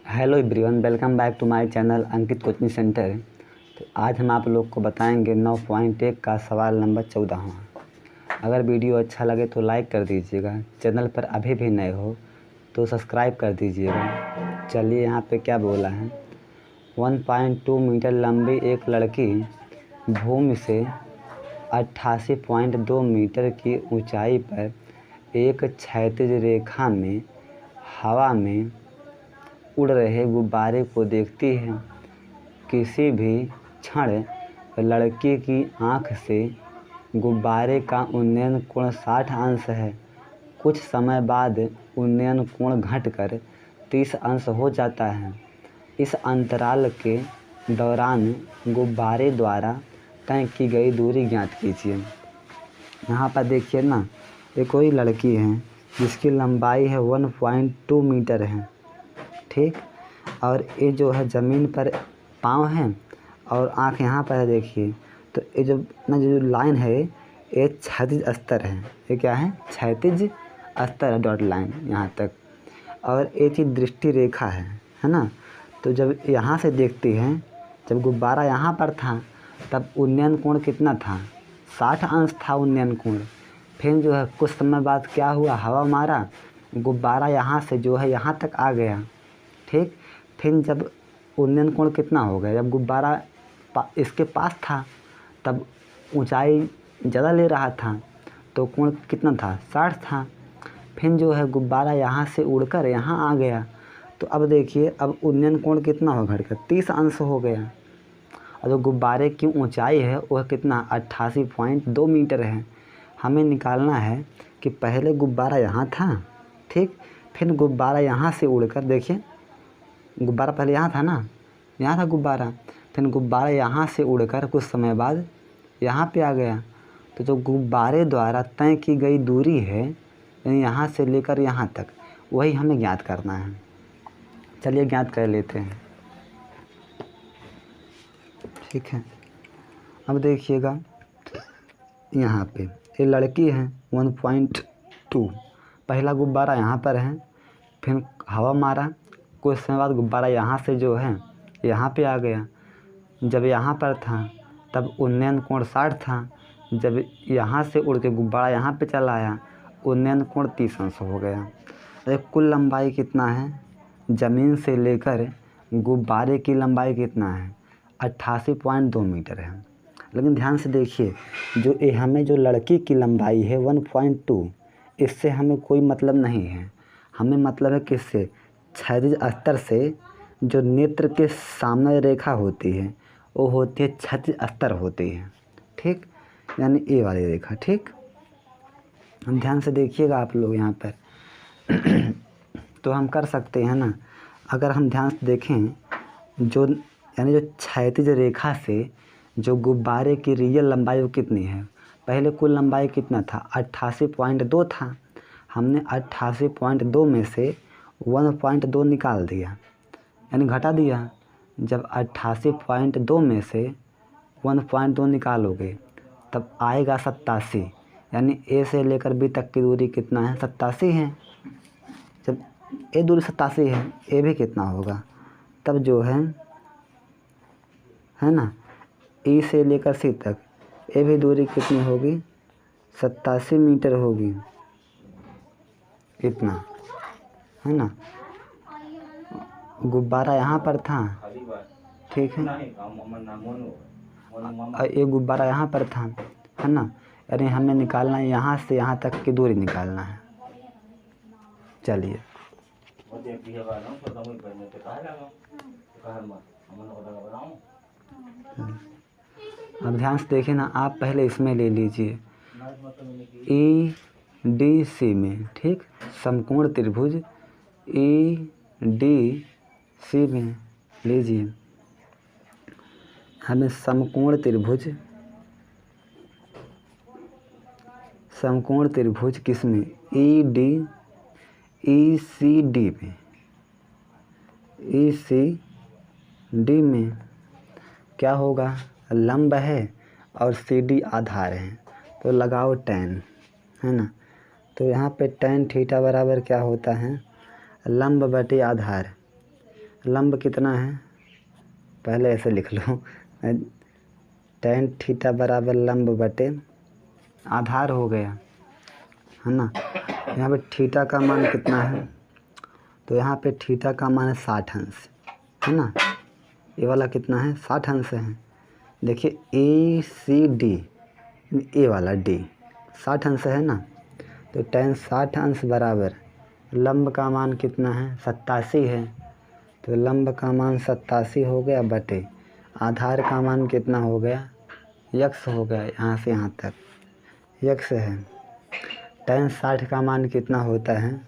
Hello everyone, welcome back to my channel Ankit coaching centre. तो आज हम आप लोग को बताएंगे 9.1 का सवाल नंबर 14वां। अगर वीडियो अच्छा लगे तो लाइक कर दीजिएगा। चैनल पर अभी भी नए हो तो सब्सक्राइब कर दीजिएगा। चलिए यहाँ पे क्या बोला है। 1.2 मीटर लंबी एक लड़की भूमि से 88.2 मीटर की ऊंचाई पर एक क्षैतिज रेखा में हवा में उड़ रहे गुब्बारे को देखती है। किसी भी क्षण लड़की की आंख से गुब्बारे का उन्नयन कोण 60 अंश है। कुछ समय बाद उन्नयन कोण घटकर 30 अंश हो जाता है। इस अंतराल के दौरान गुब्बारे द्वारा तय की गई दूरी ज्ञात कीजिए। यहाँ पर देखिए ना, ये कोई लड़की है जिसकी लंबाई है 1.2 मीटर है, ठीक। और ये जो है ज़मीन पर पाँव हैं और आँख यहाँ पर है। देखिए तो ये जो लाइन है ये क्षैतिज स्तर है। ये क्या है? क्षैतिज स्तर है, डॉट लाइन यहाँ तक। और एक ही दृष्टि रेखा है ना। तो जब यहाँ से देखती हैं, जब गुब्बारा यहाँ पर था तब उन्नयन कोण कितना था? 60 अंश था उन्नयन कोण। फिर जो है कुछ समय बाद क्या हुआ, हवा मारा, गुब्बारा यहाँ से जो है यहाँ तक आ गया, ठीक। फिर जब उन्नयन कोण कितना हो गया, जब गुब्बारा इसके पास था तब ऊंचाई ज़्यादा ले रहा था तो कोण कितना था? 60 था। फिर जो है गुब्बारा यहाँ से उड़कर यहाँ आ गया तो अब देखिए अब उन्नयन कोण कितना हो घटकर 30 अंश हो गया। और जो गुब्बारे की ऊंचाई है वह कितना? 88.2 मीटर है। हमें निकालना है कि पहले गुब्बारा यहाँ था, ठीक। फिर गुब्बारा यहाँ से उड़कर, देखिए गुब्बारा पहले यहाँ था ना, यहाँ था गुब्बारा। फिर गुब्बारा यहाँ से उड़कर कुछ समय बाद यहाँ पे आ गया। तो जो गुब्बारे द्वारा तय की गई दूरी है, यानी यहाँ से लेकर यहाँ तक, वही हमें ज्ञात करना है। चलिए ज्ञात कर लेते हैं, ठीक है। अब देखिएगा यहाँ पे ये लड़की है 1.2, पहला गुब्बारा यहाँ पर है, फिर हवा मारा, कुछ समय बाद गुब्बारा यहाँ से जो है यहाँ पे आ गया। जब यहाँ पर था तब उन्नयन कोण 60 था। जब यहाँ से उड़ के गुब्बारा यहाँ पे चला आया, उन्नयन कोण 30 अंश हो गया। एक कुल लंबाई कितना है? ज़मीन से लेकर गुब्बारे की लंबाई कितना है? 88.2 मीटर है। लेकिन ध्यान से देखिए, जो हमें जो लड़की की लंबाई है 1.2, इससे हमें कोई मतलब नहीं है। हमें मतलब है किससे? क्षैतिज स्तर से जो नेत्र के सामने रेखा होती है वो होती है क्षैतिज स्तर होती है, ठीक। यानी ए वाली रेखा, ठीक। हम ध्यान से देखिएगा आप लोग यहाँ पर तो हम कर सकते हैं ना। अगर हम ध्यान से देखें, जो यानी जो क्षैतिज रेखा से जो गुब्बारे की रियल लंबाई वो कितनी है? पहले कुल लंबाई कितना था? 88.2 था। हमने 88.2 में से 1.2 निकाल दिया, यानी घटा दिया। जब 88.2 में से 1.2 निकालोगे तब आएगा 87, यानी ए से लेकर बी तक की दूरी कितना है? 87 है। जब ए दूरी 87 है, ए भी कितना होगा? तब जो है ना, ई से लेकर सी तक ए भी दूरी कितनी होगी? 87 मीटर होगी, इतना है ना। गुब्बारा यहाँ पर था, ठीक है। ये गुब्बारा यहाँ पर था, है ना। यानी हमें निकालना है यहाँ से यहाँ तक की दूरी निकालना है। चलिए अब ध्यान से देखिए ना, आप पहले इसमें ले लीजिए ई डी सी में, ठीक। समकोण त्रिभुज ई डी सी में लीजिए। हमें समकोण त्रिभुज किस में? ई सी डी में क्या होगा? लंब है और सी डी आधार है, तो लगाओ tan, है ना। तो यहाँ पे tan थीटा बराबर क्या होता है? लंब बटे आधार, लंब कितना है, पहले ऐसे लिख लो, tan थीटा बराबर लंब बटे आधार हो गया, है ना। यहाँ पे थीटा का मान कितना है, तो यहाँ पे थीटा का मान है 60 अंश, है ना। ये वाला कितना है, 60 अंश है। देखिए ACD, ए वाला D 60 अंश है ना, तो tan 60 अंश बराबर लंब का मान कितना है, 87 है। तो लंब का मान 87 हो गया बटे आधार का मान कितना हो गया, x हो गया, यहाँ से यहाँ तक x है। tan 60 का मान कितना होता है,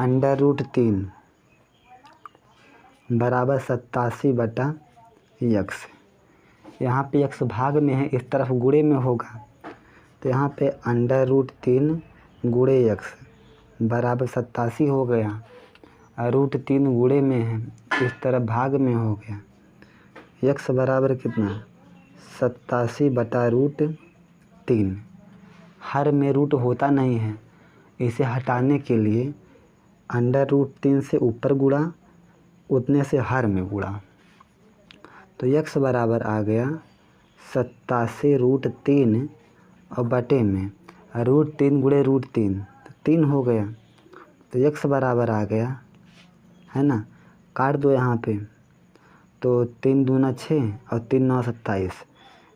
√3 बराबर 87 बटा x। यहाँ पे x भाग में है, इस तरफ गुणे में होगा, तो यहाँ पे √3 गुणे x बराबर 87 हो गया, √3 गुणे में है, इस तरफ भाग में हो गया, x बराबर कितना 87 बटा √3। हर में रूट होता नहीं है, इसे हटाने के लिए √3 से ऊपर गुणा, उतने से हर में गुणा, तो x बराबर आ गया 87 √3 और बटे में √3 गुणे √3 तो 3 हो गया, तो x बराबर आ गया, है ना। काट दो यहाँ पे, तो 3 दूना 6 और 3 9 27,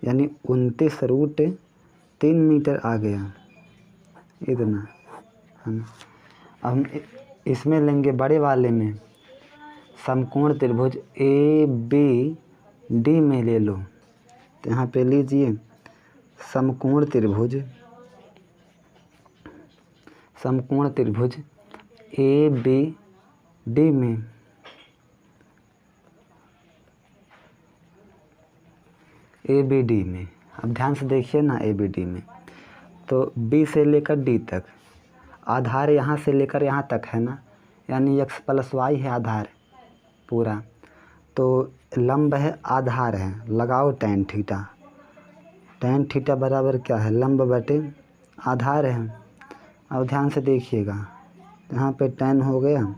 यानी 29 √3 मीटर आ गया, इतना, है ना। अब हम इसमें लेंगे बड़े वाले में, समकोण त्रिभुज ABD में ले लो, तो यहाँ पे लीजिए समकोण त्रिभुज ABD में अब ध्यान से देखिए ना, ABD में तो B से लेकर D तक आधार यहाँ से लेकर यहाँ तक है ना, यानी x + y है आधार पूरा, तो लंब है आधार है, लगाओ tan थीटा बराबर क्या है, लंब बटे आधार है। अब ध्यान से देखिएगा, यहाँ पे tan हो गया,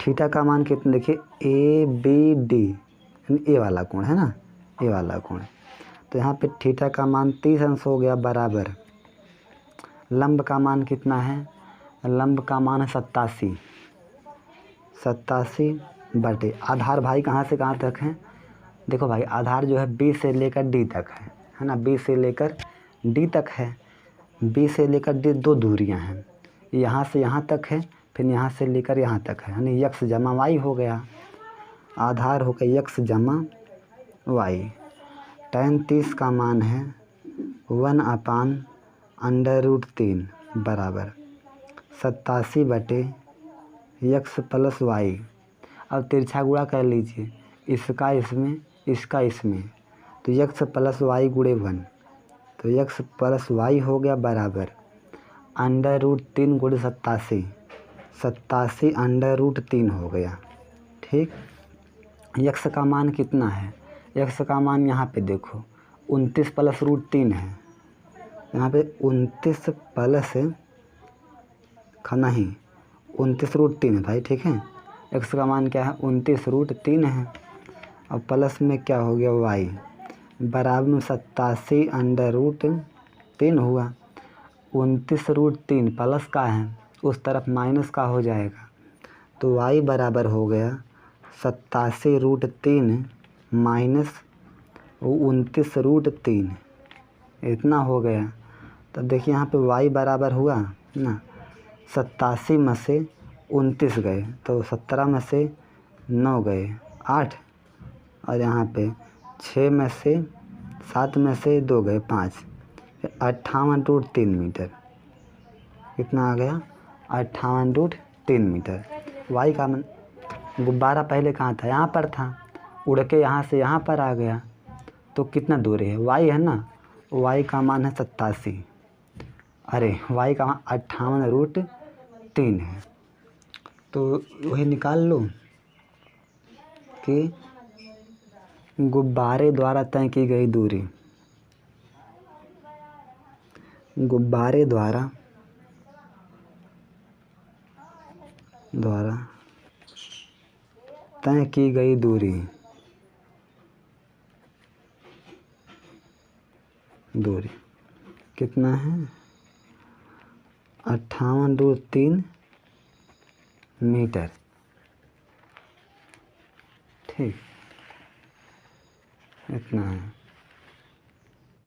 थीटा का मान कितना, देखिए ABD ए वाला कोण है ना, ए वाला कोण, तो यहाँ पे थीटा का मान 30 अंश हो गया बराबर लंब का मान कितना है, लंब का मान है 87 बटे आधार भाई कहाँ से कहाँ तक है, देखो भाई आधार जो है B से लेकर D तक है ना, B से लेकर D तक है, B से लेकर D 2 दूरियां हैं, यहाँ से यहाँ तक है, फिर यहाँ से लेकर यहाँ तक है, यानी x जमा y हो गया, आधार हो गया x जमा y। tan 30 का मान है 1/√3 बराबर 87 बटे x + y। अब तिरछा गुणा कर लीजिए, इसका इसमें, इसका इसमें, तो x + y गुणे 1, तो x + y हो गया बराबर √3 गुणे 87 √3 हो गया, ठीक। x का मान कितना है, x का मान यहाँ पे देखो 29 + √3 है, यहाँ पे 29 प्लस नहीं 29 √3 है भाई, ठीक है। x का मान क्या है, 29 √3 है, और प्लस में क्या हो गया y बराबर में 87 √3 हुआ, 29 √3 प्लस का है, उस तरफ माइनस का हो जाएगा, तो y बराबर हो गया 87 √3 माइनस 29 √3, इतना हो गया। तब देखिए यहाँ पे y बराबर हुआ ना, 87 में से 29 गए तो 17 में से 9 गए 8, और यहाँ पे 6 में से 7 में से 2 गए 5, 58 √3 मीटर, कितना आ गया 58 √3 मीटर। y का मान, गुब्बारा पहले कहाँ था, यहाँ पर था, उड़ के यहाँ से यहाँ पर आ गया, तो कितना दूरी है, y है ना, y का मान है 87, अरे y का मान 58 √3 है, तो वही निकाल लो कि गुब्बारे द्वारा तय की गई दूरी, गुब्बारे द्वारा तय की गई दूरी कितना है? 58√3 मीटर। ठीक, इतना है।